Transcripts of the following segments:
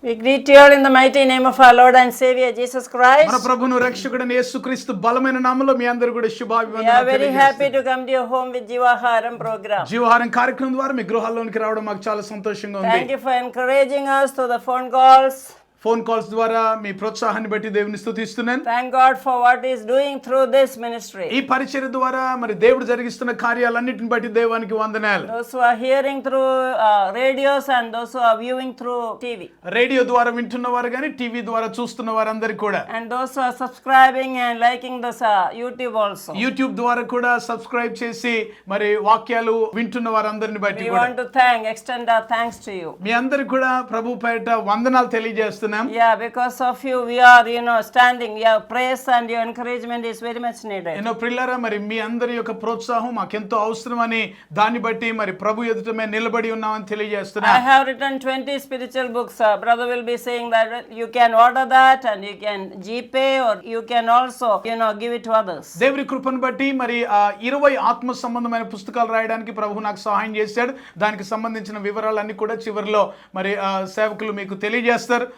We greet you all in the mighty name of our Lord and Savior Jesus Christ. మన ప్రభువును రక్షకుడైన యేసుక్రీస్తు బలమైన నామములో మీ అందరూ కూడా We are శుభాభివందనాలు very happy తెలియజేస్తున్నాను. to come to your home with Jivaharam program. జీవహారం కార్యక్రమం ద్వారా మీ గృహాల్లోనికి రావడం మాకు చాలా సంతోషంగా ఉంది. Thank you for encouraging us through the phone calls. Phone calls ద్వారా మీ ప్రోత్సాహాన్ని బట్టి దేవుని స్తుతిస్తున్నాను. Thank God for what He is doing through this ministry. ఈ పరిచర్య ద్వారా మరి దేవుడు జరిగిస్తున్న కార్యాలన్నిటిని బట్టి దేవునికి వందనాలు. Those who are hearing through radios and those who are viewing through TV. Radio ద్వారా వింటున్న వారు కానీ టీవీ ద్వారా చూస్తున్న వారందరికీ కూడా, And those who are subscribing and liking this YouTube also. YouTube ద్వారా కూడా సబ్స్క్రైబ్ చేసి మరి వాక్యాలు వింటున్న వారందరిని బట్టి We కూడా want to extend our thanks to you. మీ అందరికి కూడా ప్రభు పేరిట వందనాలు తెలియజేస్తున్నాం. Yeah, because of you we are, standing. Your praise and your encouragement is very much needed. ఎన్నో ప్రిల్లరా మరి మీ అందరి యొక్క ప్రోత్సాహం మాకెంతో అవసరమని దాన్ని బట్టి మరి ప్రభు ఎదుట మేము నిలబడి ఉన్నామని తెలియజేస్తున్నా. I have written 20 spiritual books. Brother will be saying that you can order that and you can GPay or you can also, give it to others. దేవుని కృపను బట్టి మరి 20 ఆత్మ సంబంధమైన పుస్తకాలు రాయడానికి ప్రభు నాకు సహాయం చేశాడు. దానికి సంబంధించిన వివరాలన్నీ కూడా చివరిలో మరి సేవకులు మీకు తెలియజేస్తారు.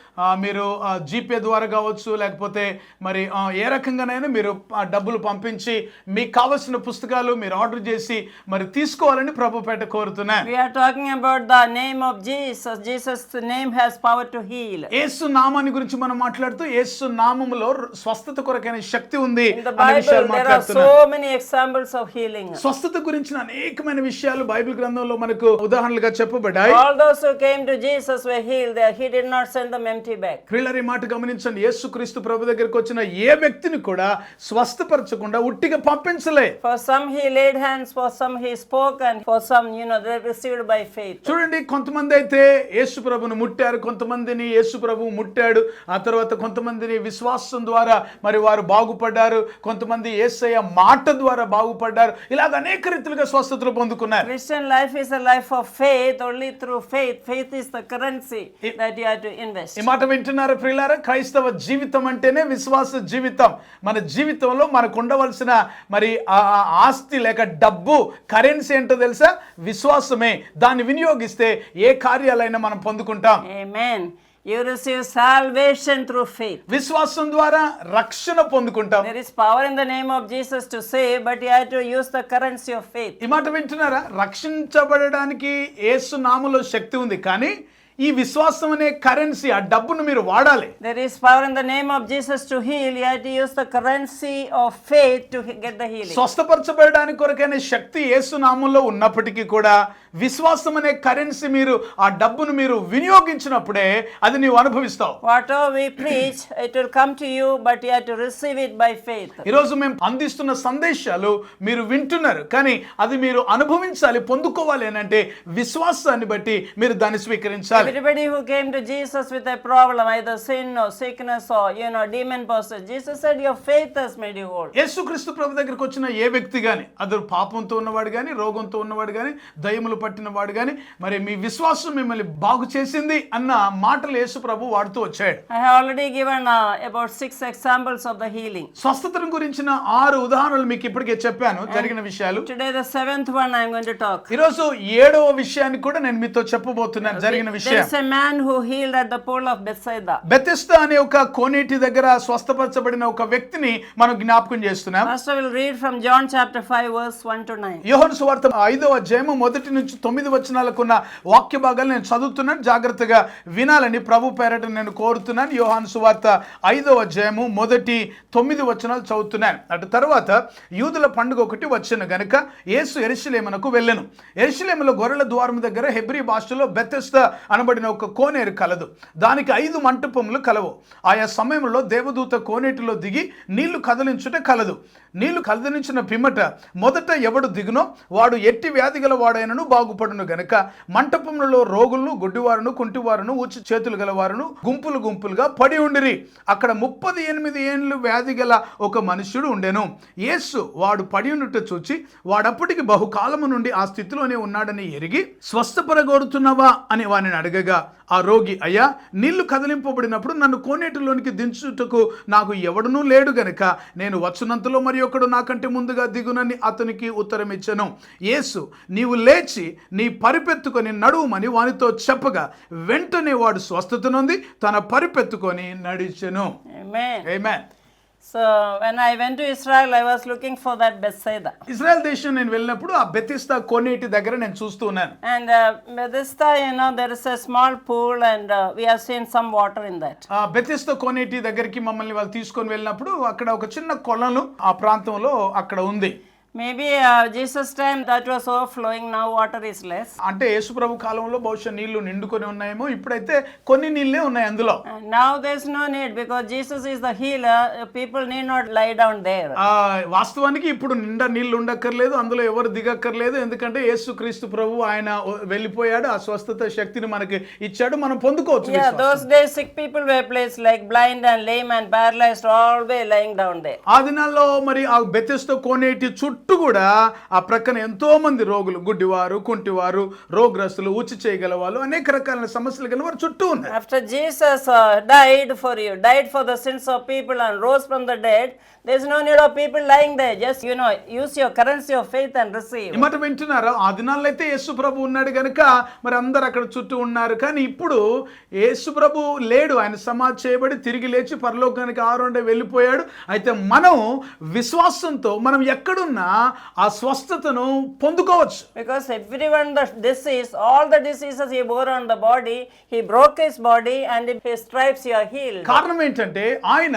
మీరు జీపే ద్వారా కావచ్చు, లేకపోతే మరి ఏ రకంగానైనా మీరు డబ్బులు పంపించి మీకు కావాల్సిన పుస్తకాలు మీరు ఆర్డర్ చేసి మరి తీసుకోవాలని ప్రభుపేట కోరుతున్నాను. We are talking about the name of Jesus. Jesus' name has power to heal. యేసు నామాన్ని గురించి మనం మాట్లాడుతూ యేసు నామములో స్వస్థత కొరకైన శక్తి ఉంది In the అనే విషయాలు Bible there are మాట్లాడుతున్నాను. so many examples of healing. స్వస్థత గురించిన అనేకమైన విషయాలు బైబిల్ గ్రంథంలో మనకు ఉదాహరణలుగా చెప్పబడ్డాయి. All those who came to Jesus were healed. He did not send them empty back. ప్రియులారా, ఈ మాట గమనించండి. యేసుక్రీస్తు ప్రభు దగ్గరికి వచ్చిన ఏ వ్యక్తిని కూడా స్వస్థపరచకుండా ఉట్టిగా పంపించలే. For some he laid hands, for some he spoke, and for some, they received by faith. చూడండి, కొంతమంది అయితే యేసు ప్రభును ముట్టారు, కొంతమందిని యేసు ప్రభువు ముట్టాడు. ఆ తర్వాత కొంతమందిని విశ్వాసం ద్వారా మరి వారు బాగుపడ్డారు, కొంతమంది యేసయ్య మాట ద్వారా బాగుపడ్డారు. ఇలాగ అనేక రీతిలుగా స్వస్థతలు పొందుకున్నారు. Christian life is a life of faith. Only through faith. Faith is the currency that you have to invest. ఈ మాట వింటున్నారా ప్రియులారా? క్రైస్తవ జీవితం అంటేనే విశ్వాస జీవితం. మన జీవితంలో మనకు ఉండవలసిన మరి ఆస్తి లేక డబ్బు కరెన్సీ ఏంటో తెలుసా? విశ్వాసమే. దాన్ని వినియోగిస్తే ఏ కార్యాలైనా మనం పొందుకుంటాం. Amen. You receive salvation through faith. విశ్వాసం ద్వారా రక్షణ పొందుకుంటాం. There is power in the name of Jesus to save, but you have to use the currency of faith. ఈ మాట వింటున్నారా? రక్షించబడడానికి యేసు నామములో శక్తి ఉంది, కానీ ఈ విశ్వాసం అనే కరెన్సీ, ఆ డబ్బును మీరు వాడాలి. There is power in the name of Jesus to heal. You have to use the currency of faith to get the healing. స్వస్థపరచబడడానికి కొరకైన శక్తి యేసు నామములో ఉన్నప్పటికీ కూడా విశ్వాసం అనే కరెన్సీ మీరు ఆ డబ్బును మీరు వినియోగించినప్పుడే అది నీవు అనుభవిస్తావు. Whatever we preach, it will come to you, but you have to receive it by faith. ఈరోజు మేము అందిస్తున్న సందేశాలు మీరు వింటున్నారు, కానీ అది మీరు అనుభవించాలి, పొందుకోవాలి అని అంటే విశ్వాసాన్ని బట్టి మీరు దాన్ని స్వీకరించాలి. Everybody who came to Jesus with a problem, either sin or sickness or demon possessed, Jesus said your faith has made you whole. యేసుక్రీస్తు ప్రభు దగ్గరికి వచ్చిన ఏ వ్యక్తి గాని, అది పాపంతో ఉన్నవాడు గాని, రోగంతో ఉన్నవాడు గాని, దయ్యములు పట్టిన వాడు గాని, మరి మీ విశ్వాసం మిమ్మల్ని బాగు చేసింది అన్న మాటలు యేసు ప్రభు వాడుతూ వచ్చాడు. I have already given about 6 examples of the healing. స్వస్థతను గురించిన 6 ఉదాహరణలు మీకు ఇప్పటికే చెప్పాను, జరిగిన విషయాలు. Today the 7th one I am going to talk. ఈరోజు 7వ విషయాన్ని కూడా నేను మీతో చెప్పబోతున్నాను, జరిగిన విషయం. There is a man who healed at the pool of Bethesda. Bethesda అనే ఒక కోనేటి దగ్గర స్వస్థపరచబడిన ఒక వ్యక్తిని మనం జ్ఞాపకం చేస్తున్నాం. First I will read from John chapter 5 verse 1 to 9. యోహాను సువార్త 5వ అధ్యాయం 1 నుంచి 9 వచనాలకు ఉన్న వాక్య భాగాలు నేను చదువుతున్నాను. జాగ్రత్తగా వినాలని ప్రభు పేరట నేను కోరుతున్నాను. యోహాను సువార్త 5వ అధ్యాయం 1-9 వచనాలు చదువుతున్నాను. అటు తర్వాత యూదుల పండుగ ఒకటి వచ్చెను గనుక యేసు యెరూషలేమునకు వెళ్ళెను. యెరూషలేములో గొర్రెల ద్వారము దగ్గర హెబ్రీ భాషలో బెతెస్దా అనబడిన ఒక కోనేరు కలదు. దానికి 5 మంటపములు కలవు. ఆయా సమయంలో దేవదూత కోనేటిలో దిగి నీళ్లు కదిలించుట కలదు. నీళ్లు కదిలించిన పిమ్మట మొదట ఎవడు దిగునో వాడు ఎట్టి వ్యాధి గల వాడైనను బాగుపడును గనుక మంటపములలో రోగులను, గుడ్డివారును, కుంటివారును, ఊచి చేతులు గలవారును గుంపులు గుంపులుగా పడి ఉండిరి. అక్కడ 38 ఏండ్లు వ్యాధి గల ఒక మనుష్యుడు ఉండెను. యేసు వాడు పడి ఉన్నట్టు చూచి వాడప్పటికి బహుకాలము నుండి ఆ స్థితిలోనే ఉన్నాడని ఎరిగి స్వస్థపరగోరుతున్నావా అని వానిని అడిగాడు. అడగగా ఆ రోగి, అయ్యా నీళ్లు కదిలింపబడినప్పుడు నన్ను కోనేటిలోనికి దించుటకు నాకు ఎవడునూ లేడు గనుక నేను వచ్చునంతలో మరి ఒకడు నాకంటే ముందుగా దిగునని అతనికి ఉత్తరం ఇచ్చెను. యేసు, నీవు లేచి నీ పరిపెత్తుకొని నడువుమని వానితో చెప్పగా వెంటనే వాడు స్వస్థత నొంది తన పరిపెత్తుకొని నడిచెను. Amen. Amen. So when I went to Israel, I was looking for that Bethsaida. Israel దేశం నేను వెళ్ళినప్పుడు ఆ బెతిస్దా కోనేటి దగ్గర నేను చూస్తూ ఉన్నాను. And Bethesda, there is a small pool and we have seen some water in that. ఆ బెతిస్దా కోనేటి దగ్గరికి మమ్మల్ని వాళ్ళు తీసుకొని వెళ్ళినప్పుడు అక్కడ ఒక చిన్న కొలను ఆ ప్రాంతంలో అక్కడ ఉంది. Maybe Jesus time that was overflowing, now water is less. అంటే యేసుప్రభు కాలంలో బహుశా నీళ్లు నిండుకొని ఉన్నాయేమో, ఇప్పుడైతే కొన్ని నీళ్ళే ఉన్నాయి అందులో. And now there's no need because Jesus is the healer. People need not lie down there. వాస్తవానికి ఇప్పుడు నిండా నీళ్లు ఉండక్కర్లేదు, అందులో ఎవరు దిగక్కర్లేదు, ఎందుకంటే యేసుక్రీస్తు ప్రభు ఆయన వెళ్ళిపోయాడు, ఆ స్వస్థత శక్తిని మనకి ఇచ్చాడు, మనం పొందుకోవచ్చు. Yeah, those days sick people were placed like blind and lame and paralyzed, always lying down there. ఆ దినాల్లో మరి ఆ బెతెస్దా కోనేటి చుట్టూ కూడా ఆ ప్రక్కన ఎంతో మంది రోగులు, గుడ్డివారు, కుంటివారు, రోగగ్రస్తులు, ఉచ్చి చేయగల వాళ్ళు, అనేక రకాల సమస్యలు గల వారు చుట్టూ ఉన్నారు. After Jesus died for you, died for the sins of people and rose from the dead, there's no need of people lying there. Just use your currency of faith and receive. ఈ మాట వింటున్నారా? ఆ దినాల్లో అయితే యేసు ప్రభు ఉన్నాడు గనుక మరి అందరు అక్కడ చుట్టూ ఉన్నారు. కానీ ఇప్పుడు యేసు ప్రభు లేడు, ఆయన సమాధి చేయబడి తిరిగి లేచి పరలోకానికి ఆరోండే వెళ్ళిపోయాడు. అయితే మనం విశ్వాసంతో మనం ఎక్కడున్నా ఆ స్వస్థతను పొందుకోవచ్చు. Because everyone the disease, all the diseases he bore on the body, he broke his body and in his stripes you are healed. కారణం ఏంటంటే ఆయన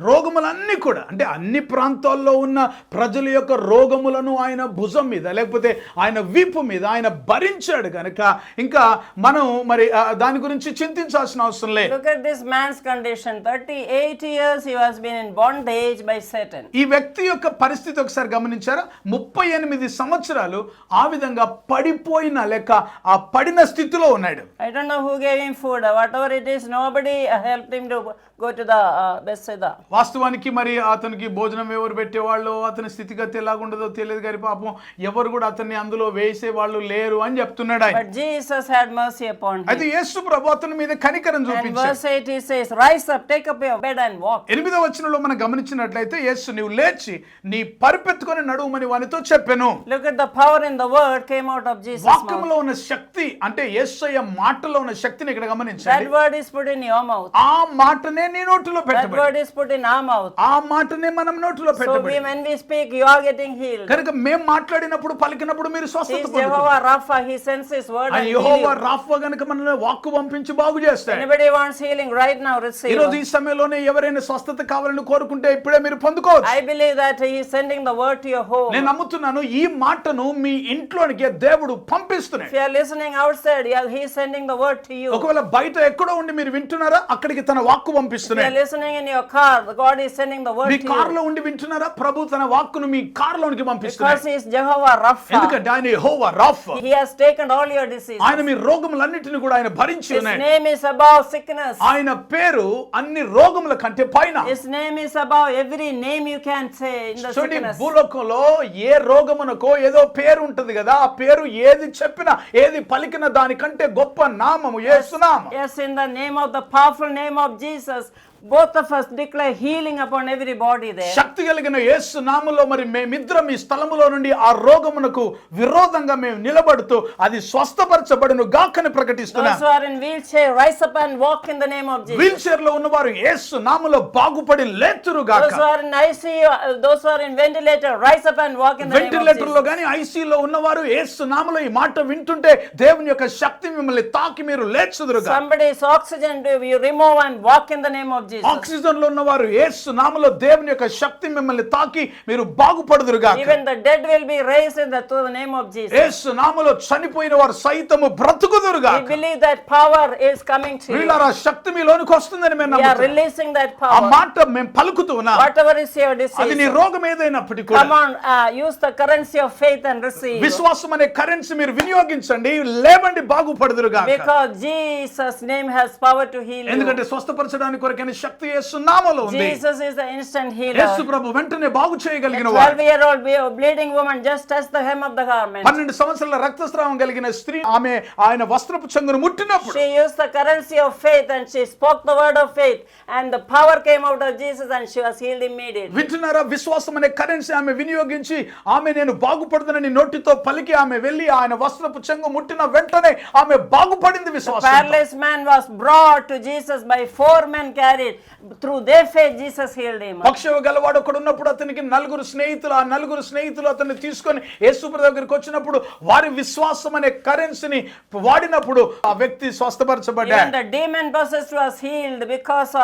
రోగములన్నీ కూడా, అంటే అన్ని ప్రాంతాల్లో ఉన్న ప్రజల యొక్క రోగములను ఆయన భుజం మీద లేకపోతే ఆయన వీపు మీద ఆయన భరించాడు కనుక ఇంకా మనం మరి దాని గురించి చింతించాల్సిన అవసరం లేదు. Look at this man's condition. 38 years he was been in bondage by Satan. ఈ వ్యక్తి యొక్క పరిస్థితి ఒకసారి గమనించారా? 38 సంవత్సరాలు ఆ విధంగా పడిపోయిన లేక ఆ పడిన స్థితిలో ఉన్నాడు. I don't know who gave him food, whatever it is, nobody helped him to go to the Bethsaida. వాస్తవానికి మరి అతనికి భోజనం ఎవరు పెట్టేవాళ్ళు, అతని స్థితిగతి ఎలాగుండదో తెలియదు కానీ పాపం ఎవరు కూడా అతన్ని అందులో వేసే వాళ్ళు లేరు అని చెప్తున్నాడు ఆయన. But Jesus had mercy upon him. అయితే యేసు ప్రభు అతని మీద కనికరం And చూపించాడు. verse 8 he says, rise up, take up your bed and walk. 8వ వచనంలో మనం గమనించినట్లయితే యేసు నీవు లేచి నీ పరిపెత్తుకొని నడువుమని వానితో చెప్పెను. Look at the power in the word came out of Jesus' mouth. వాక్యములో ఉన్న శక్తి అంటే యేసయ్య మాటలో ఉన్న శక్తిని ఇక్కడ That గమనించండి. word is put in your mouth. ఆ మాటనే నీ నోటిలో That పెట్టబడి, word is put in our mouth. ఆ మాటనే మనం నోటిలో So పెట్టబడి when we speak, you are getting healed. కనుక మేము మాట్లాడినప్పుడు పలికినప్పుడు మీరు He స్వస్థత is పొందుతారు. Jehovah Rapha. He sends his word and heal Jehovah you. Rapha గనుక మనల్ని వాక్కు పంపించి బాగు చేస్తాడు. Anybody wants healing right now, receive. ఈ రోజు ఈ సమయంలోనే ఎవరైనా స్వస్థత కావాలని కోరుకుంటే ఇప్పుడే మీరు పొందుకోవచ్చు. I believe that he is sending the word to your home. నేను నమ్ముతున్నాను ఈ మాటను మీ ఇంట్లోనికి దేవుడు పంపిస్తున్నాడు. If you are listening outside, he is sending the word to you. ఒకవేళ బయట ఎక్కడో ఉండి మీరు వింటున్నారా, అక్కడికి తన వాక్కు If you are పంపిస్తున్నాడు. listening in your car, God is sending the word me to కారులో you. ఉండి వింటున్నారా, ప్రభు తన వాక్కును మీ కారులోనికి Because పంపిస్తున్నాడు. he is Jehovah Rapha. ఎందుకంటే ఆయన యెహోవా Rapha, He has taken all your diseases. ఆయన మీ రోగములన్నిటిని కూడా ఆయన భరించి His ఉన్నాడు. name is above sickness. ఆయన పేరు అన్ని రోగముల కంటే పైన. His name is above every name you can say in the చూడండి, sickness. భూలోకంలో ఏ రోగమునకో ఏదో పేరు ఉంటది కదా, ఆ పేరు ఏది చెప్పినా ఏది పలికిన దానికంటే గొప్ప నామము యేసునామం. Yes, in the name of the powerful name of Jesus, both of us declare healing upon every body there. శక్తి కలిగిన యేసు నామములో మరి మేమిద్దరం ఈ స్థలములో నుండి ఆ రోగమునకు విరోధంగా మేము నిలబడుతూ అది స్వస్థపరచబడును గాకని ప్రకటిస్తున్నాం. Those who are in wheelchair, rise up and walk in the name of Jesus. Wheelchair లో ఉన్నవారు యేసు నామములో బాగుపడి లేతురు గాక. Those who are in ICU, those who are in ventilator, rise up and walk in the name of ventilator లో Jesus. గాని ICU లో ఉన్నవారు యేసు నామములో ఈ మాట వింటుంటే దేవుని యొక్క శక్తి మిమ్మల్ని తాకి మీరు లేచుదురుగా. Somebody's oxygen you remove and walk in the name of Jesus. Oxygen లో ఉన్నవారు యేసు నామములో దేవుని యొక్క శక్తి మిమ్మల్ని తాకి మీరు బాగుపడుదురుగా. Even the dead will be raised through the name of Jesus. యేసు నామములో చనిపోయిన వారు సైతము బ్రతుకుదురుగా. We believe that power is coming to you. వీళ్ళారా శక్తి మీలోనికి వస్తుందని మేము We are నమ్ముతున్నాం. releasing that ఆ power. మాట మేము పలుకుతూ ఉన్నాం. Whatever is your అది నీ disease, రోగం ఏదైనప్పటికీ come కూడా on, use the currency of faith and receive. విశ్వాసం అనే కరెన్సీ మీరు వినియోగించండి, లేవండి బాగుపడుదురుగా. Because Jesus' name has power to heal you. ఎందుకంటే స్వస్థపరచడానికి కొరకైన శక్తి యేసు నామములో ఉంది. Jesus is the instant healer. యేసు ప్రభు వెంటనే బాగు A చేయగలిగిన వాడు. 12-year-old bleeding woman just touched the hem of the garment. 12 సంవత్సరాల రక్తస్రావం కలిగిన స్త్రీ ఆమె ఆయన వస్త్రపు చెంగును ముట్టినప్పుడు She used the currency of faith and she spoke the word of faith and the power came out of Jesus and she was healed immediately. వింటున్నారా? విశ్వాసం అనే currency ఆమె వినియోగించి ఆమె నేను బాగుపడతానని నోటితో పలికి ఆమె వెళ్ళి ఆయన వస్త్రపు చెంగు ముట్టిన వెంటనే ఆమె బాగుపడింది విశ్వాసం. Paralyzed man was brought to Jesus by 4 men carried. Through their faith Jesus healed him. పక్షవ గలవాడు ఒకడు ఉన్నప్పుడు అతనికి 4 స్నేహితులు, ఆ 4 స్నేహితులు అతన్ని తీసుకొని యేసుప్రభు దగ్గరికి వచ్చినప్పుడు వారి విశ్వాసం అనే కరెన్సీని వాడినప్పుడు ఆ వ్యక్తి స్వస్థపరచబడ్డాడు. Even the demon possessed was healed because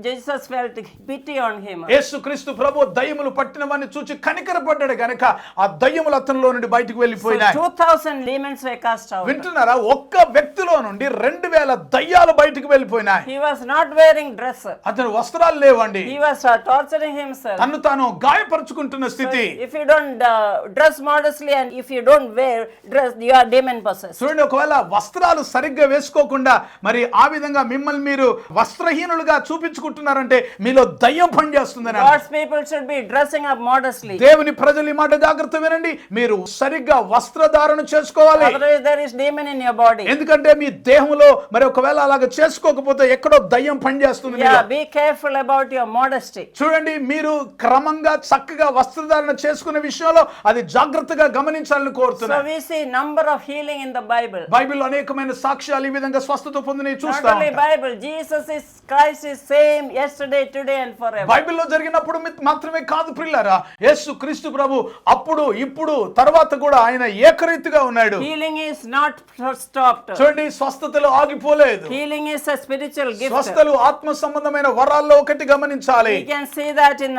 Jesus felt pity on him. యేసుక్రీస్తు ప్రభు దయ్యములు పట్టిన వారిని చూచి కనికరపడ్డాడు గనుక ఆ దయ్యములు అతనిలో నుండి బయటికి So వెళ్ళిపోయినాయి. 2000 demons were cast out. వింటున్నారా? ఒక్క వ్యక్తిలో నుండి 2000 దయ్యాలు బయటికి వెళ్ళిపోయినాయి. He was not wearing dress. అతను వస్త్రాలు లేవండి. He was torturing himself. తన్ను తాను గాయపరుచుకుంటున్న స్థితి. If you don't dress modestly and if you don't wear dress, you are demon possessed. చూడండి, ఒకవేళ వస్త్రాలు సరిగ్గా వేసుకోకుండా మరి ఆ విధంగా మిమ్మల్ని మీరు వస్త్రహీనులుగా చూపించుకుంటున్నారంటే మీలో దయ్యం పనిచేస్తుందని అర్థం. God's people should be dressing up modestly. దేవుని ప్రజలు ఈ మాట జాగ్రత్త వినండి, మీరు సరిగ్గా వస్త్రధారణ చేసుకోవాలి. Otherwise there is demon in your body. ఎందుకంటే మీ దేహంలో మరి ఒకవేళ అలాగ చేసుకోకపోతే ఎక్కడో దయ్యం పనిచేస్తుంది మీలో. Yeah, be careful about your modesty. చూడండి, మీరు క్రమంగా చక్కగా వస్త్రధారణ చేసుకునే విషయంలో అది జాగ్రత్తగా గమనించాలని So కోరుతున్నాను. we see number of healing in the Bible. బైబిల్లో అనేకమైన సాక్ష్యాలు ఈ విధంగా స్వస్థత పొందినవి Not చూస్తాం. only Bible, Jesus is Christ is same yesterday, today and forever. బైబిల్లో జరిగినప్పుడు మాత్రమే కాదు ప్రియులారా, యేసు క్రీస్తు ప్రభు అప్పుడు ఇప్పుడు తర్వాత కూడా ఆయన ఏకరీతిగా ఉన్నాడు. Healing is not stopped. చూడండి, స్వస్థతలు ఆగిపోలేదు. Healing is a spiritual gift. స్వస్థతలు ఆత్మ సంబంధమైన వరాల్లో ఒకటి గమనించాలి. We can see that in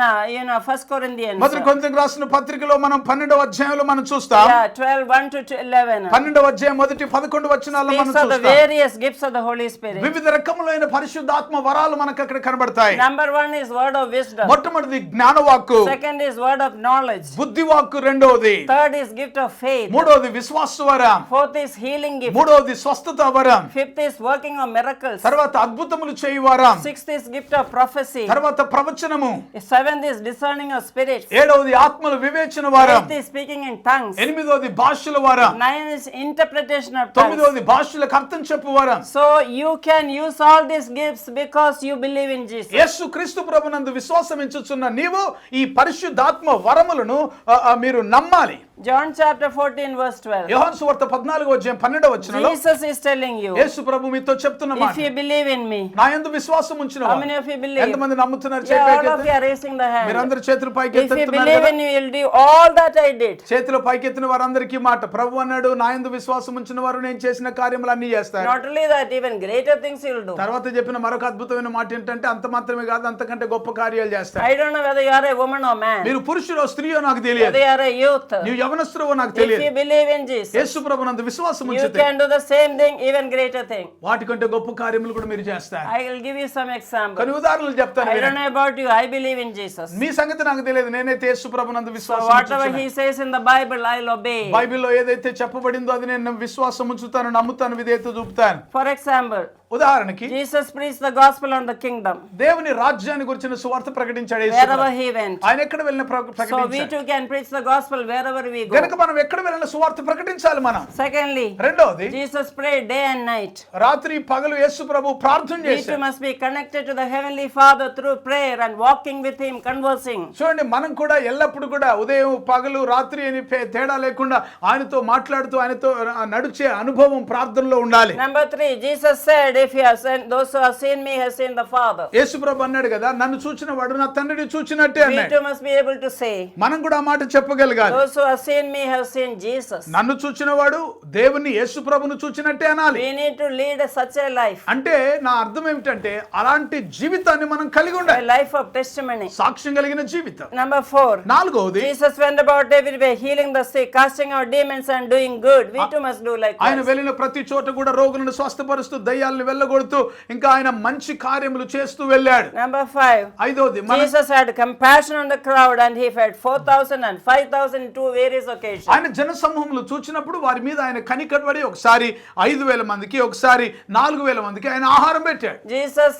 1 Corinthians. మొదటి కొరింథీయులకు రాసిన పత్రికలో మనం 12వ అధ్యాయంలో మనం చూస్తాం. Yeah, 12:1-11. 12వ అధ్యాయం మొదటి 11 వచనాల్లో మనం Speaks of the చూస్తాం. various gifts of the Holy Spirit. వివిధ రకములైన పరిశుద్ధాత్మ వరాలు మనకు అక్కడ కనబడతాయి. Number 1 is word of wisdom. మొట్టమొదటిది జ్ఞానవాక్కు, Second is word of knowledge. బుద్ధివాక్కు రెండవది, Third is gift of faith. మూడవది విశ్వాస వరం, Fourth is healing gift. మూడవది స్వస్థత వరం, Fifth is working of miracles. తర్వాత అద్భుతములు చేయు వరం, Sixth is gift of prophecy. తర్వాత ప్రవచనము, Seventh is discerning of spirits. ఏడవది ఆత్మల వివేచన వరం, Eighth is speaking in tongues. ఎనిమిదవది భాషల వరం, 9 is interpretation of tongues. తొమ్మిదవది భాషలకు అర్థం చెప్పు వరం. So you can use all these gifts because you believe in Jesus. యేసు క్రీస్తు ప్రభునందు విశ్వాసం ఉంచుచున్న నీవు ఈ పరిశుద్ధాత్మ వరములను మీరు నమ్మాలి. John chapter 14 verse 12. యోహాను సువార్త 14వ అధ్యాయం 12వ వచనంలో Jesus is telling you, యేసు ప్రభు మీతో చెప్తున్న మాట, if you believe in me. నా యందు విశ్వాసం ఉంచిన How many of you believe? ఎంతమంది నమ్ముతున్నారు? Yeah, all of you చేతులు are raising the hand. మీరందరూ చేతులు పైకి If you ఎత్తుతున్నారు believe కదా? in me, you will do all that I did. చేతులు పైకెత్తిన వారందరికీ మాట, ప్రభు అన్నాడు, నా యందు విశ్వాసం ఉంచిన వారు నేను చేసిన కార్యములు అన్ని చేస్తారు. Not only that, even greater things you will do. తర్వాత చెప్పిన మరొక అద్భుతమైన మాట ఏంటంటే, అంత మాత్రమే కాదు, అంతకంటే గొప్ప కార్యాలు చేస్తారు. I don't know whether you are a woman or man. మీరు పురుషుడో స్త్రీయో నాకు తెలియదు, Whether you are a youth. నీవు యవనస్తుడో నాకు If తెలియదు. you believe in Jesus, యేసు ప్రభునందు విశ్వాసం you ఉంచితే can do the same thing, even greater thing. వాటికంటే గొప్ప కార్యములు కూడా మీరు చేస్తారు. I will give you some examples. కొన్ని ఉదాహరణలు చెప్తాను I don't వినండి. know about you. I believe in Jesus. మీ సంగతి నాకు తెలియదు, నేనైతే యేసు ప్రభునందు So విశ్వాసం whatever ఉంచుచున్నాను. he says in the Bible, I'll obey. బైబిల్లో ఏదైతే చెప్పబడిందో అది నేను విశ్వాసం ఉంచుతాను, నమ్ముతాను, విధేయత చూపుతాను. For example, ఉదాహరణకి Jesus preached the gospel on the kingdom దేవుని రాజ్యాన్ని గురించిన సువార్త ప్రకటించాడు యేసు wherever ప్రభు. he went. ఆయన ఎక్కడ వెళ్ళినా So we ప్రకటించాడు. too can preach the gospel wherever we go. గనుక మనం ఎక్కడ వెళ్ళినా సువార్త ప్రకటించాలి మనం. Secondly, రెండవది, Jesus prayed day and night. రాత్రి పగలు యేసు ప్రభు ప్రార్థన We too చేశాడు. must be connected to the heavenly Father through prayer and walking with him, conversing. చూడండి, మనం కూడా ఎల్లప్పుడు కూడా ఉదయం పగలు రాత్రి అని తేడా లేకుండా ఆయనతో మాట్లాడుతూ ఆయనతో నడిచే అనుభవం ప్రార్థనలో ఉండాలి. Number 3, Jesus said, if you have seen, those who have seen me have seen the Father. యేసు ప్రభు అన్నాడు కదా, నన్ను చూచిన వాడు నా తండ్రిని చూచినట్టే We అన్నాడు. too must be able to say, మనం కూడా ఆ మాట చెప్పగలగాలి. those who have seen me have seen Jesus. నన్ను చూచిన వాడు దేవుని యేసు ప్రభును చూచినట్టే అనాలి. We need to lead such a life, అంటే నా అర్థం ఏమిటంటే అలాంటి జీవితాన్ని మనం కలిగి a ఉండాలి, life of testimony. సాక్ష్యం కలిగిన జీవితం. Number 4, నాలుగవది, Jesus went about everywhere, healing the sick, casting out demons and doing good. We too must do like ఆయన that. వెళ్ళిన ప్రతి చోట కూడా రోగులను స్వస్థపరుస్తూ దయ్యాలను వెళ్ళగొడుతూ ఇంకా ఆయన మంచి కార్యములు చేస్తూ వెళ్ళాడు. Number 5. ఐదోది, Jesus had compassion on the crowd and he fed 4,000 and 5,000 in two various occasions. ఆయన జన సమూహములు చూచినప్పుడు వారి మీద ఆయన కనికరపడి ఒకసారి 5,000 మందికి, ఒకసారి 4,000 మందికి ఆయన ఆహారం పెట్టాడు. Jesus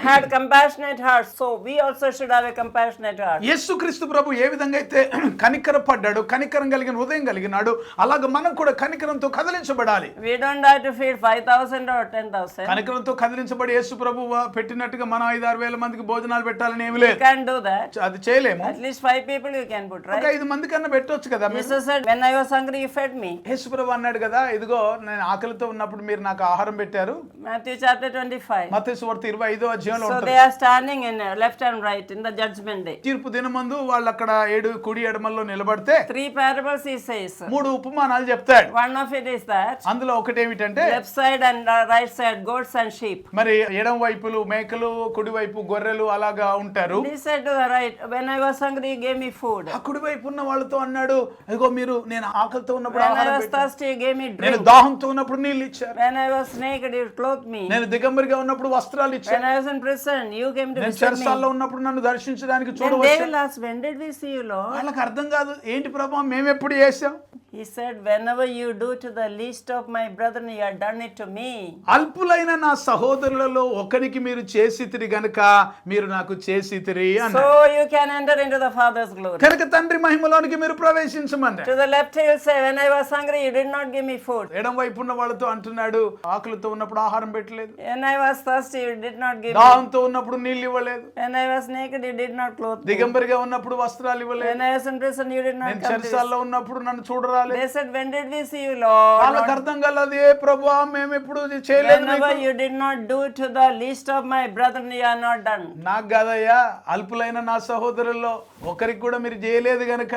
had compassionate heart, so we also should have a compassionate heart. యేసుక్రీస్తు ప్రభు ఏ విధంగా అయితే కనికరపడ్డాడు, కనికరం కలిగిన హృదయం కలిగినాడు, అలాగే మనం కూడా కనికరంతో కదిలించబడాలి. We don't have to feed 5,000 or 10,000. కనికరంతో కదిలించబడి యేసు ప్రభు పెట్టినట్టుగా మనం 5-6 వేల మందికి భోజనాలు పెట్టాలని ఏమి You లేదు, can't do that. అది చేయలేము. At least 5 people you can put, ఒక right? 5 మంది కన్నా పెట్టొచ్చు కదా. Jesus said, when I was hungry, you fed me. యేసు ప్రభు అన్నాడు కదా, ఇదిగో నేను ఆకలితో ఉన్నప్పుడు మీరు నాకు ఆహారం పెట్టారు. Matthew chapter 25. మత్తయి సువార్త 25వ అధ్యాయంలో So ఉంటుంది. they are standing in left and right in the judgment day. తీర్పు దినమందు వాళ్ళు అక్కడ 7 కుడి ఎడమల్లో నిలబడితే 3 parables he says. 3 ఉపమానాలు చెప్తాడు. One of it is that అందులో ఒకటి ఏమిటంటే left side and right side goats and sheep. మరి ఎడమ వైపులు మేకలు, కుడి వైపు గొర్రెలు అలాగా ఉంటారు. He said to the right, when I was hungry, you gave me food. ఆ కుడి వైపు ఉన్న వాళ్ళతో అన్నాడు, ఇదిగో మీరు నేను ఆకలితో ఉన్నప్పుడు When I ఆహారం was పెట్టాను, thirsty, you gave me నేను drink. దాహంతో ఉన్నప్పుడు నీళ్ళు ఇచ్చారు, When I was naked, you clothed me. నేను దిగంబరిగా ఉన్నప్పుడు వస్త్రాలు When ఇచ్చాను, I was in prison, you came to నేను visit me. చెరసాల్లో ఉన్నప్పుడు నన్ను దర్శించడానికి Then they చూడవచ్చు. will ask, when did we see you, Lord? వాళ్ళకి అర్థం కాదు, ఏంటి ప్రభా మేము ఎప్పుడు చేసాం? He said, whenever you do to the least of my brethren, you have done it to me. అల్పులైన నా సహోదరులలో ఒకరికి మీరు చేసితిరి గనుక మీరు నాకు చేసితిరి అన్నాడు. So you can enter into the Father's glory. కనుక తండ్రి మహిమలోనికి మీరు ప్రవేశించమన్నాడు. To the left, he will say, when I was hungry, you did not give me food. ఎడం వైపు ఉన్న వాళ్ళతో అంటున్నాడు, ఆకలితో ఉన్నప్పుడు ఆహారం పెట్టలేదు, When I was thirsty, you did not give me. దాహంతో ఉన్నప్పుడు నీళ్ళు ఇవ్వలేదు, When I was naked, you did not clothe me. దిగంబరిగా ఉన్నప్పుడు వస్త్రాలు ఇవ్వలేదు, When I was in prison, you did not నేను come to చెరసాల్లో ఉన్నప్పుడు నన్ను చూడరాలేదు. They said, when did we see you, Lord? వాళ్ళకి అర్థం కాలేదు, ఏ ప్రభువా మేము ఎప్పుడు చేయలేదు Whenever నీకు. you did not do to the least of my brethren, you are not done. నాకు కాదయ్యా, అల్పులైన నా సహోదరుల్లో ఒకరికి కూడా మీరు చేయలేదు గనుక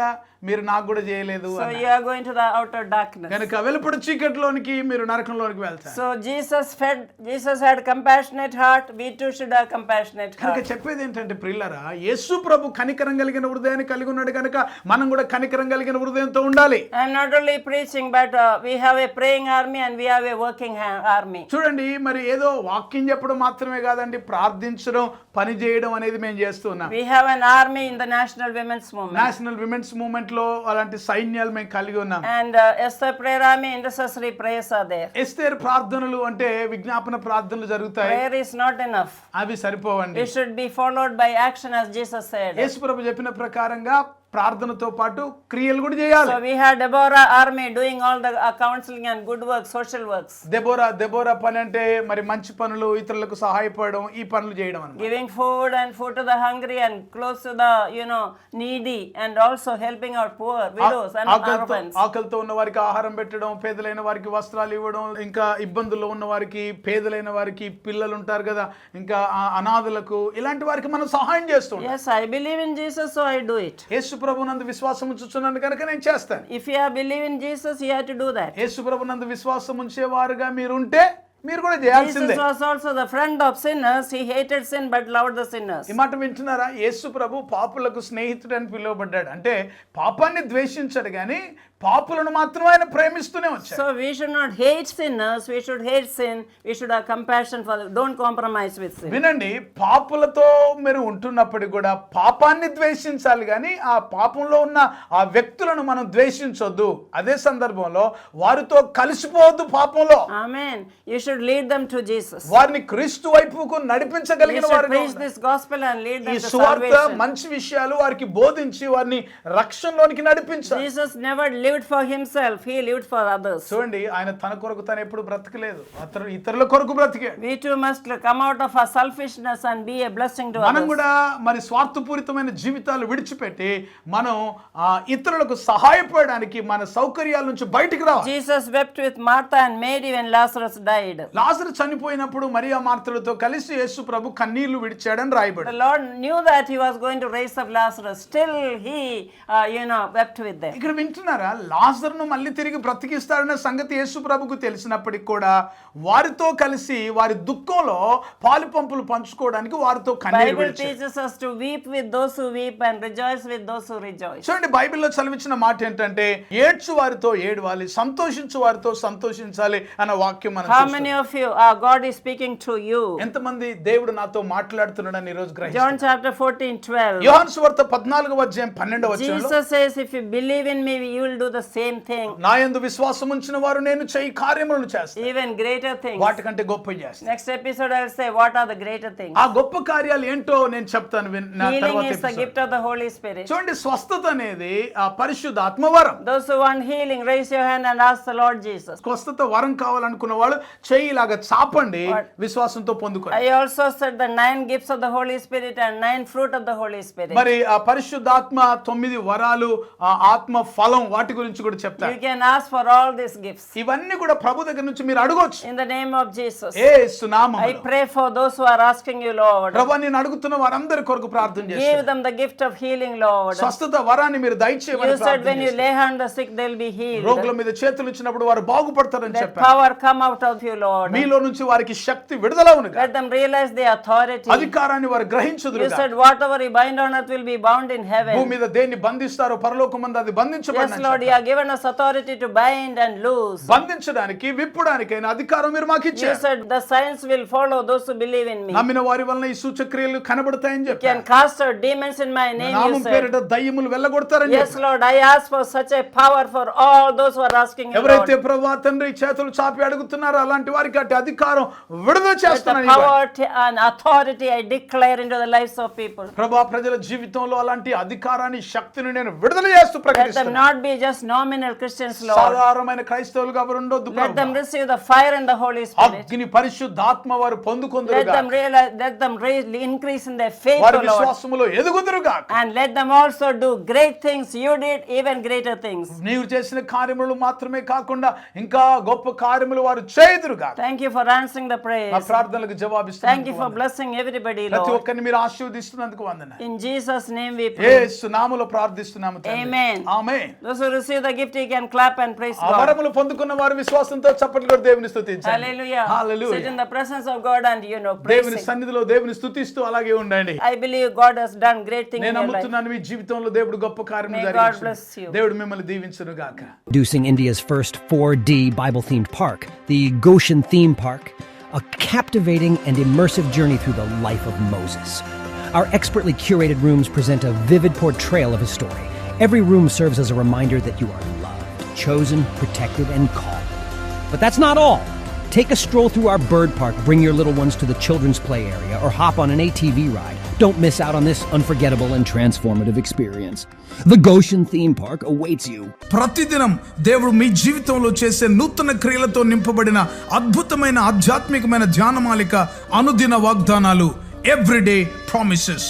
మీరు నాకు కూడా చేయలేదు So you are going to the outer darkness. కనుక వెలుపడి చీకటిలోనికి మీరు నరకంలోనికి వెళ్తారు. So Jesus had compassionate heart. We too should have compassionate కనుక heart. చెప్పేది ఏంటంటే ప్రియులారా, యేసు ప్రభు కనికరం కలిగిన హృదయాన్ని కలిగి ఉన్నాడు కనుక మనం కూడా కనికరం కలిగిన హృదయంతో ఉండాలి. I'm not only preaching, but we have a praying army and we have a working army. చూడండి, మరి ఏదో వాక్యం చెప్పడం మాత్రమే కాదండి, ప్రార్థించడం, పని చేయడం అనేది మేము చేస్తున్నాం. We have an army in the National Women's Movement. National women's movement లో అలాంటి సైన్యాలు మేము కలిగి ఉన్నాం. And Esther prayer army, intercessory prayers are there. Esther ప్రార్థనలు అంటే విజ్ఞాపన ప్రార్థనలు జరుగుతాయి. Prayer is not enough. అవి సరిపోవండి. It should be followed by action, as Jesus said. యేసు ప్రభు చెప్పిన ప్రకారంగా ప్రార్థనతో పాటు క్రియలు కూడా చేయాలి. So we have Deborah army doing all the counseling and good works, social works. Deborah పని అంటే మరి మంచి పనులు, ఇతరులకు సహాయపడడం, ఈ పనులు చేయడం అన్నమాట. Giving food to the hungry and close to the needy, and also helping out poor widows and orphans. ఆకలితో ఉన్న వారికి ఆహారం పెట్టడం, పేదలైన వారికి వస్త్రాలు ఇవ్వడం, ఇంకా ఇబ్బందుల్లో ఉన్న వారికి, పేదలైన వారికి, పిల్లలు ఉంటారు కదా, ఇంకా అనాథులకు, ఇలాంటి వారికి మనం సహాయం చేస్తాం. Yes, I believe in Jesus, so I do it. యేసు ప్రభునందు విశ్వాసం ఉంచుచున్నాను కనుక నేను చేస్తాను. If you have believe in Jesus, you have to do that. యేసు ప్రభునందు విశ్వాసం ఉంచేవారుగా మీరు ఉంటే మీరు కూడా చేయాల్సిందే. Jesus was also the friend of sinners. He hated sin but loved the sinners. ఈ మాట వింటున్నారా? యేసు ప్రభు పాపులకు స్నేహితుడు అని పిలువబడ్డాడు. అంటే పాపాన్ని ద్వేషించాడు కానీ పాపులను మాత్రం ఆయన ప్రేమిస్తూనే వచ్చాడు. So we should not hate sinners, we should hate sin, we should have compassion for them. Don't compromise with sin. వినండి, పాపులతో మీరు ఉంటున్నప్పటికీ కూడా పాపాన్ని ద్వేషించాలి కానీ ఆ పాపంలో ఉన్న ఆ వ్యక్తులను మనం ద్వేషించొద్దు. అదే సందర్భంలో వారితో కలిసిపోవద్దు పాపంలో. Amen. You should lead them to Jesus. వారిని క్రీస్తు వైపుకు నడిపించగలిగిన You should వారిగా preach this gospel and lead them ఈ to సువార్త salvation. మంచి విషయాలు వారికి బోధించి వారిని రక్షణలోనికి నడిపించాలి. Jesus never lived for himself, he lived for others. చూడండి, ఆయన తన కొరకు తను ఎప్పుడు బ్రతకలేదు, ఇతరుల కొరకు బ్రతికాడు. We too must come out of our selfishness and be a blessing to మనం others. కూడా మరి స్వార్థపూరితమైన జీవితాలు విడిచిపెట్టి మనం ఇతరులకు సహాయపడడానికి మన సౌకర్యాల నుంచి బయటికి రావాలి. Jesus wept with Martha and Mary when Lazarus died. లాజరు చనిపోయినప్పుడు మరియా మార్తలతో కలిసి యేసు ప్రభు కన్నీళ్లు విడిచాడని రాయబడి. The Lord knew that he was going to raise up Lazarus, still he wept with them. ఇక్కడ వింటున్నారా? లాజరును మళ్ళీ తిరిగి బ్రతికిస్తాడనే సంగతి యేసు ప్రభుకు తెలిసినప్పటికీ కూడా వారితో కలిసి వారి దుఃఖంలో పాలు పంపులు పంచుకోవడానికి వారితో కన్నీరు Bible విడిచాడు. teaches us to weep with those who weep and rejoice with those who rejoice. చూడండి, బైబిల్లో చదివించిన మాట ఏంటంటే ఏడ్చు వారితో ఏడవాలి, సంతోషించు వారితో సంతోషించాలి అన్న వాక్యం మనం How చూస్తాం. many of you, God is speaking to you? ఎంతమంది దేవుడు నాతో మాట్లాడుతున్నాడని ఈ రోజు గ్రహించారు? John chapter 14:12. యోహాను సువార్త 14:12 Jesus says, if you believe in me, you will do the same thing. నా యందు విశ్వాసం ఉంచిన వారు నేను చేయి కార్యములను చేస్తాను, Even greater things. వాటికంటే గొప్ప చేస్తాను. Next episode I will say what are the greater things. ఆ గొప్ప కార్యాలు ఏంటో నేను చెప్తాను నా Healing తర్వాత is the episode. gift of the Holy Spirit. చూడండి, స్వస్థత అనేది ఆ పరిశుద్ధ ఆత్మవరం. Those who want healing, raise your hand and ask the Lord Jesus. స్వస్థత వరం కావాలనుకున్న వాళ్ళు చేయి ఇలాగా చాపండి, విశ్వాసంతో పొందుకోండి. I also said the 9 gifts of the Holy Spirit and 9 fruit of the Holy Spirit. మరి ఆ పరిశుద్ధాత్మ 9 వరాలు, ఆ ఆత్మ ఫలం, వాటి గురించి కూడా చెప్తాను. You can ask for all these gifts ఇవన్నీ కూడా ప్రభు దగ్గర నుంచి మీరు అడగొచ్చు. in the name of Jesus. యేసు నామములో. I pray for those who are asking you, Lord. ప్రభువా, నేను అడుగుతున్న వారందరి కొరకు ప్రార్థన Give చేస్తాను. them the gift of healing, Lord. స్వస్థత వరాన్ని మీరు దయచేయమని You said ప్రార్థన when you చేస్తాను. lay hand on the sick, they'll be healed. రోగుల మీద చేతులు ఇచ్చినప్పుడు వారు బాగుపడతారని Let చెప్పారు. power come out of you, Lord. మీలో నుంచి వారికి శక్తి విడుదలవును. Let them realize the authority. అధికారాన్ని వారు You గ్రహించుదురుగా. said whatever you bind on earth will be bound in భూమి heaven. మీద దేన్ని బంధిస్తారో పరలోకమందు అది Yes, బంధించబడిన Lord, you have given us authority to bind and loose. బంధించడానికి విప్పడానికైనా అధికారం మీరు మాకు You ఇచ్చారు. said the signs will follow those who believe in me. నమ్మిన వారి వలన ఈ సూచక్రియలు కనబడతాయని You can చెప్పారు. cast out demons in my name, you నామం said. పేరిట దయ్యములు వెళ్ళగొడతారని Yes, చెప్పారు. Lord, I ask for such a power for all those who are asking you, ఎవరైతే Lord. ప్రభువా తండ్రి చేతులు చాపి అడుగుతున్నారో అలాంటి వారికి అట్టి అధికారం విడుదల Let the చేస్తానని power and authority I declare into the lives of people. ప్రభువా ప్రజల జీవితంలో అలాంటి అధికారాన్ని శక్తిని నేను విడుదల చేస్తూ Let them ప్రకటిస్తున్నాను. not be just nominal Christians, Lord. సాధారణమైన క్రైస్తవులుగా ఎవరు ఉండొద్దు Let ప్రభువా. them receive the fire and the Holy Spirit. అగ్ని పరిశుద్ధాత్మ వారు Let పొందుకొందురుగా. them realize, let them increase in their faith, వారి O Lord. విశ్వాసములో ఎదుగుదురుగా. And let them also do great things. You did even greater things. నీవు చేసిన కార్యములు మాత్రమే కాకుండా ఇంకా గొప్ప కార్యములు వారు చేయుదురుగా. Thank you for answering the మా prayers. ప్రార్థనలకు Thank you జవాబిస్తున్నందుకు for వందనాలు. blessing everybody, ప్రతి Lord. ఒక్కరిని మీరు ఆశీర్వదిస్తున్నందుకు వందనాలు. In Jesus' name we pray. యేసు నామములో ప్రార్థిస్తున్నాము తండ్రి. Amen. Amen. Those who receive the gift, you can clap and praise ఆ God. వరములు పొందుకున్న వారు విశ్వాసంతో చప్పట్లు కొట్టి దేవుని స్తుతించండి. Hallelujah. Hallelujah. Sit in the presence of God and praise దేవుని Him. సన్నిధిలో దేవుని స్తుతిస్తూ అలాగే ఉండండి. I believe God has done great things in నేను your life. నమ్ముతున్నాను మీ జీవితంలో దేవుడు గొప్ప కార్యం May God జరిగించును. bless you. దేవుడు మిమ్మల్ని దీవించును గాక. Introducing India's first 4D Bible-themed park, the Goshen Theme Park, a captivating and immersive journey through the life of Moses. Our expertly curated rooms present a vivid portrayal of his story. Every room serves as a reminder that you are loved, chosen, protected, and called. But that's not all. Take a stroll through our bird park, bring your little ones to the children's play area, or hop on an ATV ride. Don't miss out on this unforgettable and transformative experience. The Goshen Theme Park awaits you. ప్రతిదినం దేవుడు మీ జీవితంలో చేసే నూతన క్రియలతో నింపబడిన అద్భుతమైన ఆధ్యాత్మికమైన ధ్యానమాలిక అనుదిన వాగ్దానాలు, ఎవ్రీడే ప్రామిసెస్.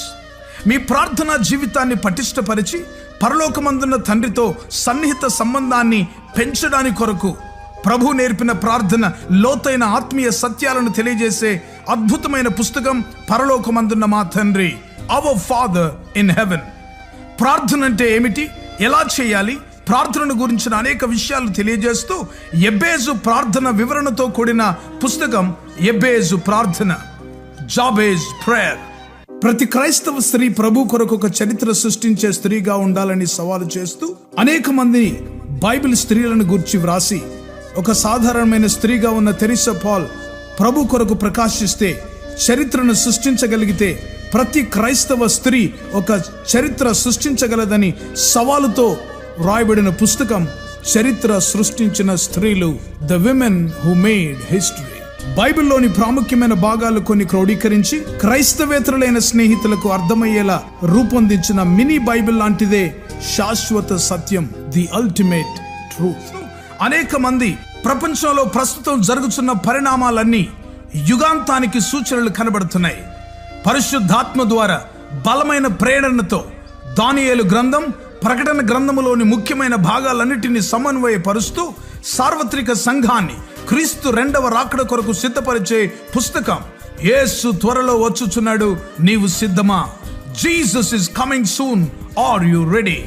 మీ ప్రార్థనా జీవితాన్ని పటిష్టపరిచి పరలోకమందున్న తండ్రితో సన్నిహిత సంబంధాన్ని పెంచడానికి కొరకు ప్రభు నేర్పిన ప్రార్థన, లోతైన ఆత్మీయ సత్యాలను తెలియజేసే అద్భుతమైన పుస్తకం పరలోకమందున్న మా తండ్రి, అవర్ ఫాదర్ ఇన్ హెవెన్. ప్రార్థన అంటే ఏమిటి, ఎలా చేయాలి, ప్రార్థనను గురించిన అనేక విషయాలు తెలియజేస్తూ ఎబ్బేజు ప్రార్థన వివరణతో కూడిన పుస్తకం ఎబ్బేజు ప్రార్థన, జాబేజ్ ప్రేయర్. ప్రతి క్రైస్తవ స్త్రీ ప్రభు కొరకు ఒక చరిత్ర సృష్టించే స్త్రీగా ఉండాలని సవాలు చేస్తూ అనేక మంది బైబిల్ స్త్రీలను గురించి వ్రాసి ఒక సాధారణమైన స్త్రీగా ఉన్న తెరిసా పాల్ ప్రభు కొరకు ప్రకాశిస్తే చరిత్రను సృష్టించగలిగితే ప్రతి క్రైస్తవ స్త్రీ ఒక చరిత్ర సృష్టించగలదని సవాలుతో రాయబడిన పుస్తకం చరిత్ర సృష్టించిన స్త్రీలు, the women who made history. బైబిల్లోని ప్రాముఖ్యమైన భాగాలు కొన్ని క్రోడీకరించి క్రైస్తవేతరులైన స్నేహితులకు అర్థమయ్యేలా రూపొందించిన మినీ బైబిల్ లాంటిదే శాశ్వత సత్యం, ది అల్టిమేట్ ట్రూత్. అనేక మంది ప్రపంచంలో ప్రస్తుతం జరుగుతున్న పరిణామాలన్నీ యుగాంతానికి సూచనలు కనబడుతున్నాయి. పరిశుద్ధాత్మ ద్వారా బలమైన ప్రేరణతో దానియేలు గ్రంథం, ప్రకటన గ్రంథములోని ముఖ్యమైన భాగాలన్నిటినీ సమన్వయపరుస్తూ సార్వత్రిక సంఘాన్ని క్రీస్తు రెండవ రాకడ కొరకు సిద్ధపరిచే పుస్తకం. యేసు త్వరలో వచ్చుచున్నాడు, నీవు సిద్ధమా? Jesus is coming soon, are you ready?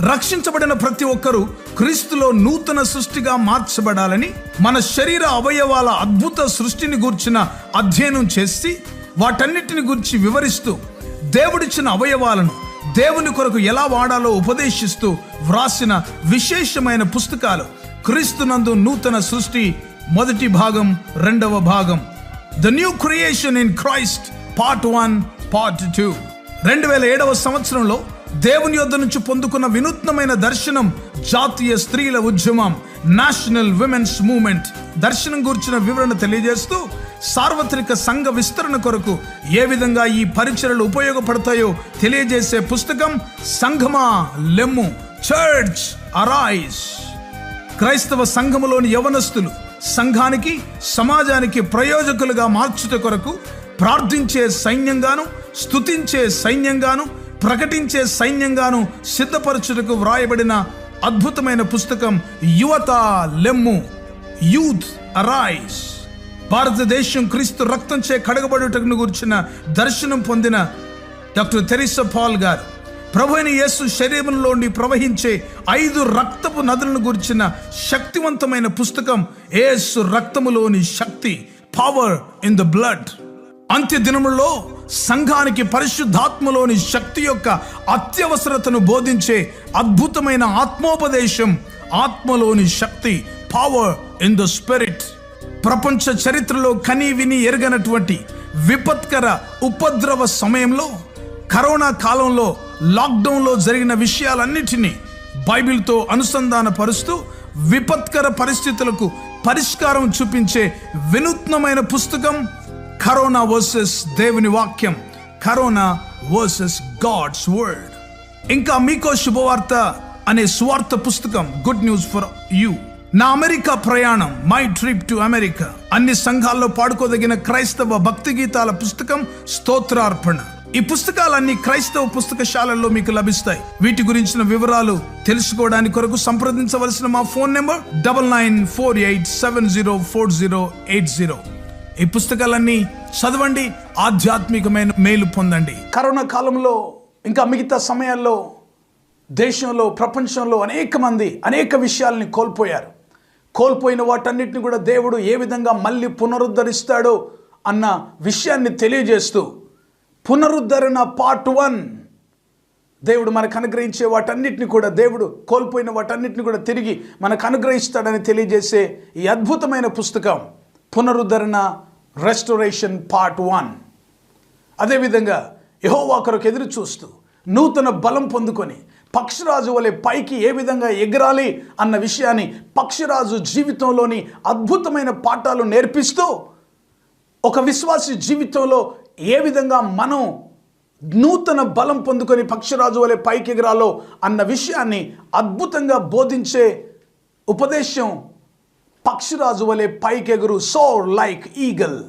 రక్షించబడిన ప్రతి ఒక్కరూ క్రీస్తులో నూతన సృష్టిగా మార్చబడాలని, మన శరీర అవయవాల అద్భుత సృష్టిని గూర్చిన అధ్యయనం చేసి వాటన్నిటిని గురించి వివరిస్తూ దేవుడిచ్చిన అవయవాలను దేవుని కొరకు ఎలా వాడాలో ఉపదేశిస్తూ వ్రాసిన విశేషమైన పుస్తకాలు క్రీస్తునందు నూతన సృష్టి మొదటి భాగం, రెండవ భాగం, the new creation in Christ part 1, part 2. 2007వ సంవత్సరంలో దేవుని యొద్ద నుంచి పొందుకున్న వినూత్నమైన దర్శనం జాతీయ స్త్రీల ఉద్యమం, నేషనల్ విమెన్స్ మూవ్మెంట్ దర్శనం గురించిన వివరణ తెలియజేస్తూ సార్వత్రిక సంఘ విస్తరణ కొరకు ఏ విధంగా ఈ పరిచర్యలు ఉపయోగపడతాయో తెలియజేసే పుస్తకం సంఘమా లెమ్ము, చర్చ్ అరైజ్. క్రైస్తవ సంఘములోని యవనస్తులు సంఘానికి, సమాజానికి ప్రయోజకులుగా మార్చుట కొరకు ప్రార్థించే సైన్యంగాను, స్తుతించే సైన్యంగాను, ప్రకటించే సైన్యంగాను సిద్ధపరచుటకు వ్రాయబడిన అద్భుతమైన పుస్తకం యువత లెమ్ము, యూత్ అరైజ్. భారతదేశం క్రీస్తు రక్తంచే కడగబడుటకు గురించిన దర్శనం పొందిన డాక్టర్ తెరిసా పాల్ గారు ప్రభువైన యేసు శరీరంలోని ప్రవహించే 5 రక్తపు నదులను గురించిన శక్తివంతమైన పుస్తకం యేసు రక్తములోని శక్తి, పవర్ ఇన్ ద బ్లడ్. అంత్య దినములలో సంఘానికి పరిశుద్ధాత్మలోని శక్తి యొక్క అత్యవసరతను బోధించే అద్భుతమైన ఆత్మోపదేశం, ఆత్మలోని శక్తి, పవర్ ఇన్ ద స్పిరిట్. ప్రపంచ చరిత్రలో కని విని ఎరగనటువంటి విపత్కర ఉపద్రవ సమయంలో, కరోనా కాలంలో, లాక్డౌన్లో జరిగిన విషయాలన్నిటినీ బైబిల్తో అనుసంధాన పరుస్తూ విపత్కర పరిస్థితులకు పరిష్కారం చూపించే వినూత్నమైన పుస్తకం కరోనా వర్సెస్ దేవుని వాక్యం, కరోనా వర్సెస్ గాడ్స్ వర్డ్. ఇంకా మీకో శుభవార్త అనే సువార్త పుస్తకం, గుడ్ న్యూస్ ఫర్ యూ. నా అమెరికా ప్రయాణం, మై ట్రిప్ టు అమెరికా. అన్ని సంఘాల్లో పాడుకోదగిన క్రైస్తవ భక్తి గీతాల పుస్తకం స్తోత్రార్పణ. ఈ పుస్తకాలన్నీ క్రైస్తవ పుస్తకశాలల్లో మీకు లభిస్తాయి. వీటి గురించిన వివరాలు తెలుసుకోవడానికి కొరకు సంప్రదించవలసిన మా ఫోన్ నెంబర్ 9948704080. ఈ పుస్తకాలన్నీ చదవండి, ఆధ్యాత్మికమైన మేలు పొందండి. కరోనా కాలంలో ఇంకా మిగతా సమయాల్లో దేశంలో, ప్రపంచంలో అనేక మంది అనేక విషయాల్ని కోల్పోయారు. కోల్పోయిన వాటన్నిటిని కూడా దేవుడు ఏ విధంగా మళ్ళీ పునరుద్ధరిస్తాడో అన్న విషయాన్ని తెలియజేస్తూ పునరుద్ధరణ పార్ట్ 1, దేవుడు మనకు అనుగ్రహించే వాటన్నిటిని కూడా, దేవుడు కోల్పోయిన వాటన్నిటిని కూడా తిరిగి మనకు అనుగ్రహిస్తాడని తెలియజేసే ఈ అద్భుతమైన పుస్తకం పునరుద్ధరణ, రెస్టోరేషన్ పార్ట్ 1. అదేవిధంగా యెహోవా కొరకు ఎదురు చూస్తూ నూతన బలం పొందుకొని పక్షిరాజు వలె పైకి ఏ విధంగా ఎగరాలి అన్న విషయాన్ని పక్షిరాజు జీవితంలోని అద్భుతమైన పాఠాలు నేర్పిస్తూ ఒక విశ్వాసి జీవితంలో ఏ విధంగా మనం నూతన బలం పొందుకొని పక్షిరాజు వలె పైకి ఎగరాలో అన్న విషయాన్ని అద్భుతంగా బోధించే ఉపదేశం పక్షిరాజు వలె పైకెగురు, సోర్ లైక్ ఈగల్.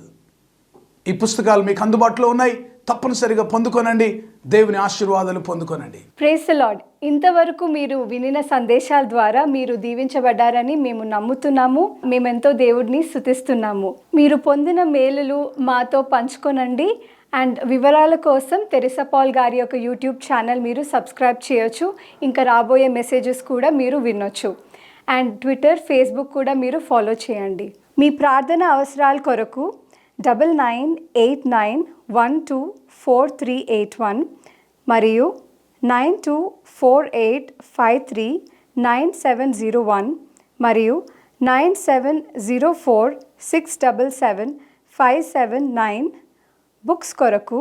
ఈ పుస్తకాలు మీకు అందుబాటులో ఉన్నాయి, తప్పనిసరిగా పొందుకోనండి. దేవుని ఆశీర్వాదాలు పొందుకోనండి. Praise the lord. ఇంతవరకు మీరు వినిన సందేశాల ద్వారా మీరు దీవించబడ్డారని మేము నమ్ముతున్నాము. మేమెంతో దేవుడిని స్తుతిస్తున్నాము. మీరు పొందిన మేలులు మాతో పంచుకోనండి. అండ్ వివరాల కోసం తెరిసా పాల్ గారి యొక్క యూట్యూబ్ ఛానల్ మీరు సబ్స్క్రైబ్ చేయొచ్చు. ఇంకా రాబోయే మెసేజెస్ కూడా మీరు వినొచ్చు. అండ్ ట్విట్టర్, ఫేస్బుక్ కూడా మీరు ఫాలో చేయండి. మీ ప్రార్థన అవసరాల కొరకు 9989124381 మరియు 9248539701 మరియు 9704677579. బుక్స్ కొరకు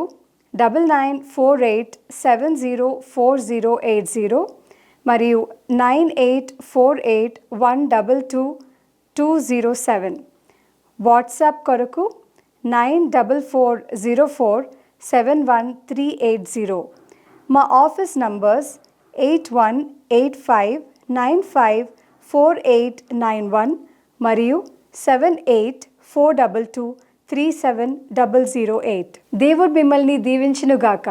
9948704080 మరియు 9848122207. వాట్సాప్ కొరకు 9404713880. మా ఆఫీస్ నంబర్స్ 8185954891 మరియు 7842237008. దేవుడు మిమ్మల్ని దీవించునుగాక.